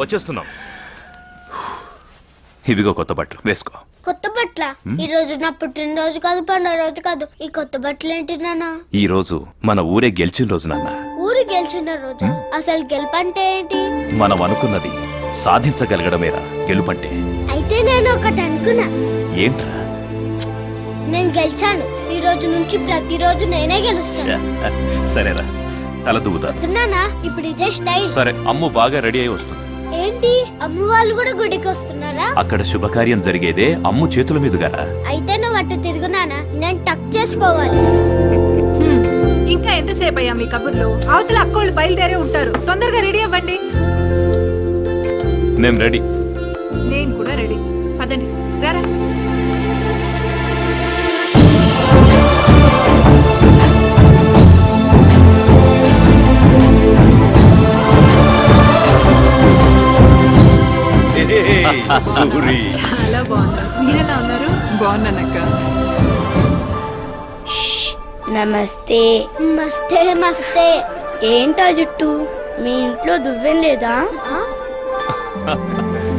వచ్చేస్తున్నాం. ఇవిగో కొత్త బట్టలు వేసుకో. కొత్త బట్టల? ఈ రోజు నా పుట్టినరోజు కాదు, పండుగ రోజు కాదు. ఈ కొత్త బట్టలు ఏంటి నాన్న? ఈ రోజు మన ఊరే గెలిచిన రోజు నాన్న. ఊరు గెలిచిన రోజు? అసలు గెలుపంటే ఏంటి? మనం అనుకున్నది సాధించగలగడమేరా గెలుపంటే. అయితే నేను ఒకటి అనుకున్నా. ఏంట్రా? నేను గెలిచాను. ఈ రోజు నుంచి ప్రతిరోజు నేనే గెలుస్తాను. సరేరా, తల దువ్వుతా. నాన్న ఇప్పుడు ఇదే స్టైల్. సరే, అమ్ము బాగా రెడీ అయి వస్తుంది. ఏంటి, అమ్మ వాళ్ళు కూడా గుడికి వస్తున్నారా? అక్కడ శుభకార్యం జరిగేదే అమ్ము చేతుల మీదుగా. అయితే నువ్వు అటు తిరుగునానా, నేను టక్ చేసుకోవాలి. ఇంకా ఎంతసేపు అయ్యా మీ కబుర్లు? అవతల అక్కోళ్ళు బయలుదేరే ఉంటారు. తొందరగా రెడీ అవ్వండి. నేను రెడీ. నేను కూడా రెడీ. పదండి, రారా. చాలా బాగున్నారు. మీరెలా ఉన్నారు? బాగున్నానక్క. నమస్తే. మస్తే మస్తే. ఏంటా జుట్టు, మీ ఇంట్లో దువ్వెం లేదా?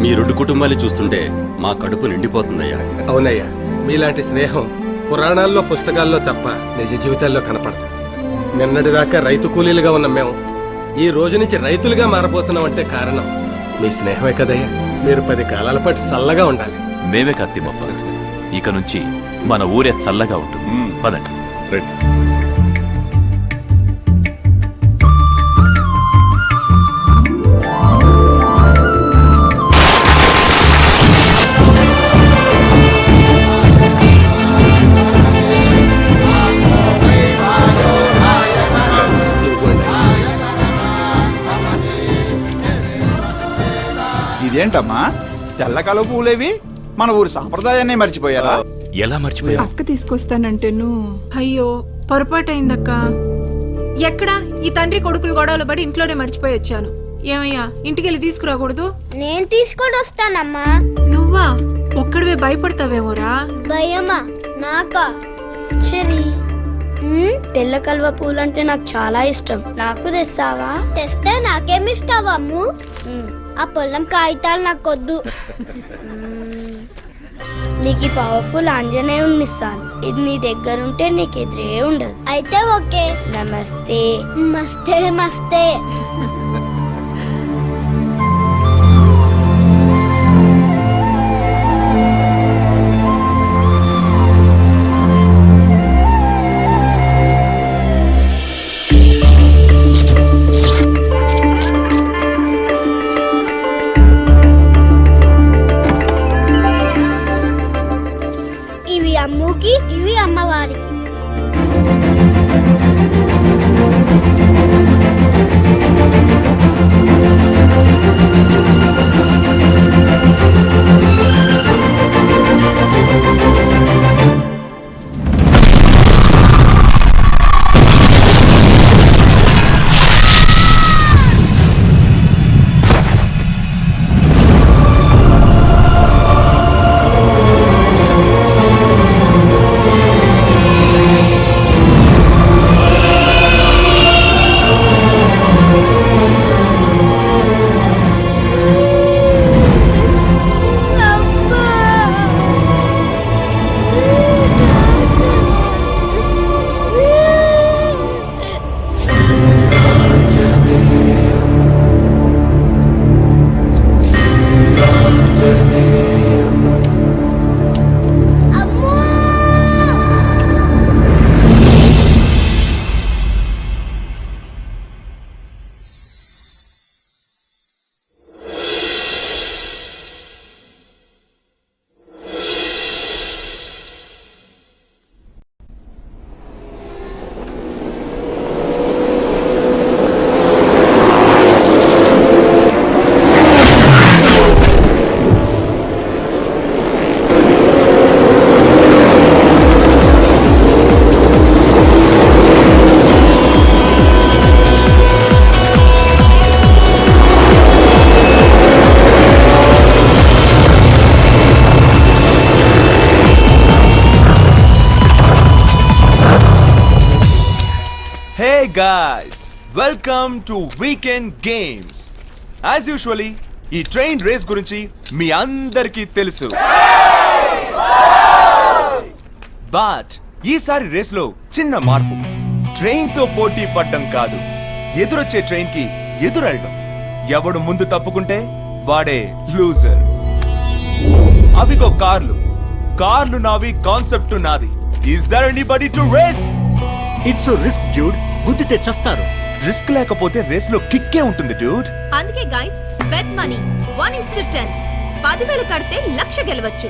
మీ రెండు కుటుంబాలు చూస్తుంటే మా కడుపు నిండిపోతుందయ్యా. అవునయ్యా, మీలాంటి స్నేహం పురాణాల్లో పుస్తకాల్లో తప్ప నిజ జీవితాల్లో కనపడదు. నిన్నటిదాకా రైతు కూలీలుగా ఉన్న మేము ఈ రోజు నుంచి రైతులుగా మారబోతున్నామంటే కారణం మీ స్నేహమే కదయ్యా. మీరు 10 కాలాల పాటు చల్లగా ఉండాలి. మేమే కత్తిమప్ప. ఇక నుంచి మన ఊరే చల్లగా ఉంటుంది. పదండి. రండి. ఇదేంటమ్మా, తెల్లకాల పూలేవి? మన ఊరి సాంప్రదాయాన్ని మర్చిపోయారా? ఎలా మర్చిపోయా? అక్క తీసుకొస్తానంటేను. అయ్యో, పొరపాటైందక్క. ఎక్కడా ఈ తండ్రి కొడుకులు గొడవలు పడి ఇంట్లోనే మర్చిపోయి వచ్చాను. ఏమయ్యా, ఇంటికెళ్ళి తీసుకురాకూడదు? నేను తీసుకొని వస్తానమ్మా. నువ్వా? ఒక్కడివే భయపడతావేమోరా. భయమా నాకా? సరే. తెల్ల కల్వ పూలంటే నాకు చాలా ఇష్టం. నాకు తెస్తావా? తెస్తే నాకేమిస్తావా అమ్ము? ఆ పొలం కాగితాలు నాకొద్దు. నీకు పవర్ఫుల్ ఆంజనేయుడిని ఇస్తాను. ఇది నీ దగ్గర ఉంటే నీకు ఎదురే ఉండదు. అయితే ఓకే. నమస్తే. మస్తే మస్తే. ఇవి అమ్ముకి, ఇవి అమ్మవారికి. Hey guys, welcome to Weekend Games. As usually, ఈ ట్రైన్ రేస్ గురించి మీ అందరికీ తెలుసు. బట్ ఈసారి రేస్ లో చిన్న మార్పు. ట్రైన్ తో పోటీ పడ్డం కాదు, ఎదురొచ్చే ట్రైన్ కి ఎదురెళ్ళడం. ఎవడు ముందు తప్పుకుంటే వాడే లూజర్. అవిగో కార్లు నావి, కాన్సెప్ట్ నాది. Is there anybody to race? It's risk dude, గుద్దితే చస్తారు. రిస్క్ లేకపోతే రేస్ లో కిక్కే ఉంటుంది డ్యూడ్. అందుకే గైస్ బెట్ మనీ 1:10. 10,000 కడితే 1,00,000 గెలవచ్చు.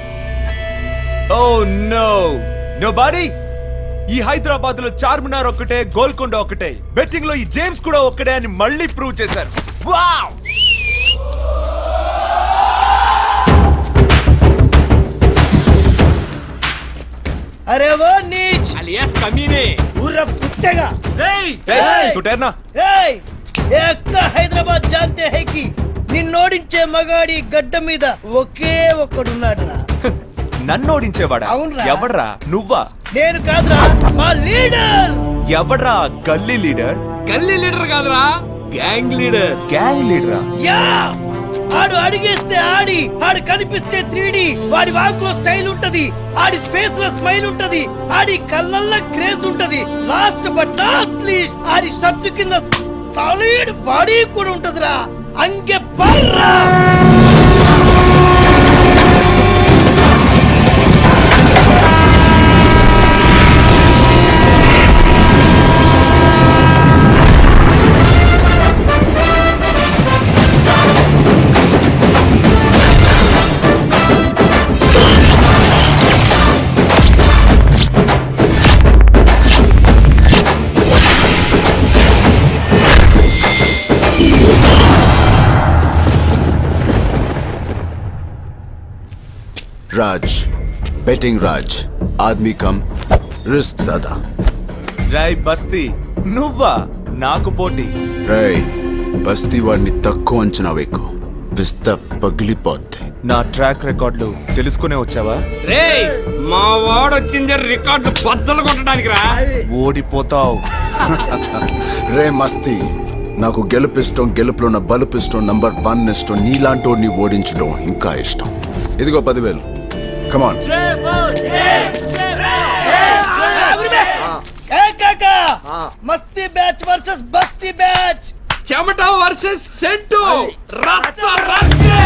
Oh no nobody. ఈ హైదరాబాద్ లో చార్మినార్ ఒక్కటే, గోల్కొండ ఒక్కటే. బెట్టింగ్ లో ఈ జేమ్స్ కూడా ఒక్కడే అని మళ్ళీ ప్రూవ్ చేశారు. వావ్! अरे वो नीच alias कमीने उर्फ कुत्तेगा तू ठहरना. రేయ్ ఎక్క హైదరాబాద్ जानते हैं कि నిన్నోడించే మగాడి గడ్డ మీద ఒకే ఒక్కడున్నాడురా. నన్నోడించేవాడా? అవునురా. ఎవడ్రా? నువ్వా? నేను కాదురా, మా లీడర్. ఎవడ్రా గల్లీ లీడర్? గల్లీ లీడర్ కాదురా, గ్యాంగ్ లీడర్. గ్యాంగ్ లీడరా? యా ఆడు అడిగేస్తే ఆడు కనిపిస్తే 3D. వాడి వాకులో స్టైల్ ఉంటది, ఆడి ఫేస్ లో స్మైల్ ఉంటది, ఆడి కళ్ళల్లో గ్రేస్ ఉంటది. Last but not least Audi shirt కింద సాలిడ్ బాడీ కూడా ఉంటదిరా. అంగే పర్రా. राज बेटिंग राज आदमी कम रिस्क ज्यादा. రై బస్తీ, నువ్వా నాకు పోటీ? రై బస్తీ వాడిని తక్కువ అంచనా వేకు, పిస్తా పగిలిపోద్ది. నా ట్రాక్ రికార్డులు తెలుసుకునే వచ్చావా? రేయ్ మా వాడు వచ్చింది రికార్డు బద్దలు కొట్టడానికి రా. ఓడిపోతావు. రే మస్తీ, నాకు గెలుపిష్టం, గెలుపులో ఉన్న బలుపిష్టం, నంబర్ 1 ఇష్టం. నీలాంటోడిని ఓడించడం ఇంకా ఇష్టం. ఇదిగో 10,000. కమాన్. కాకా మస్తీ బ్యాచ్ వర్సెస్ బస్తీ బ్యాచ్. చెమట వర్సెస్ సెంటు రచ్చ రచ్చే.